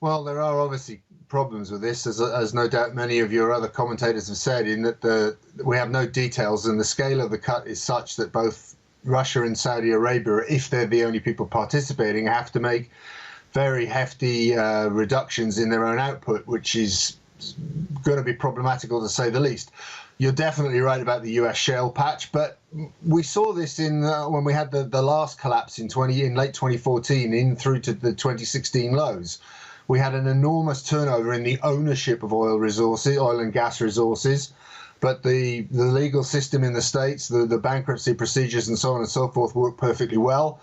Well, there are obviously problems with this, as no doubt many of your other commentators have said, in that we have no details, and the scale of the cut is such that both Russia and Saudi Arabia, if they're the only people participating, have to make very hefty reductions in their own output, which is going to be problematical to say the least. You're definitely right about the US shale patch, but we saw this in when we had the last collapse in late 2014 in through to the 2016 lows. We had an enormous turnover in the ownership of oil and gas resources, but the legal system in the States, the bankruptcy procedures and so on and so forth worked perfectly well.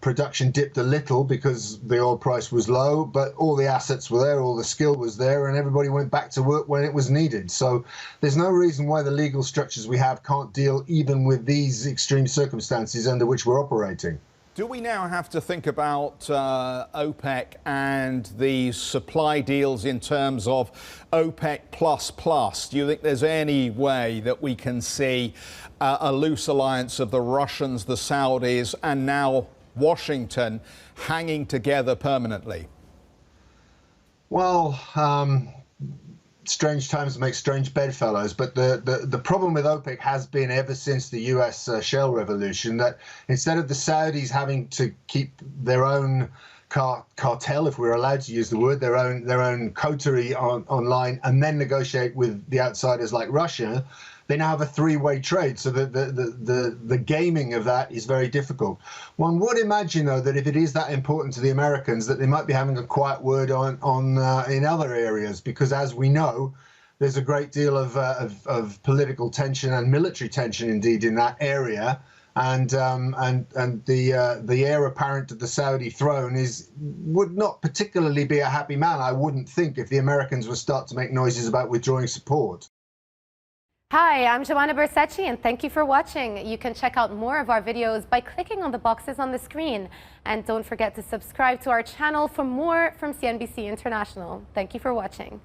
Production dipped a little because the oil price was low, but all the assets were there, all the skill was there, and everybody went back to work when it was needed. So there's no reason why the legal structures we have can't deal even with these extreme circumstances under which we're operating. Do we now have to think about OPEC and the supply deals in terms of OPEC++? Do you think there's any way that we can see a loose alliance of the Russians, the Saudis, and now Washington hanging together permanently? Well, strange times make strange bedfellows, but the problem with OPEC has been ever since the US shale revolution that instead of the Saudis having to keep their own cartel, if we're allowed to use the word, their own coterie online and then negotiate with the outsiders like Russia, they now have a three-way trade, so the gaming of that is very difficult. One would imagine, though, that if it is that important to the Americans, that they might be having a quiet word in other areas, because as we know, there's a great deal of political tension and military tension, indeed, in that area. And the heir apparent to the Saudi throne would not particularly be a happy man, I wouldn't think, if the Americans would start to make noises about withdrawing support. Hi, I'm Joanna Bersecci, and thank you for watching. You can check out more of our videos by clicking on the boxes on the screen. And don't forget to subscribe to our channel for more from CNBC International. Thank you for watching.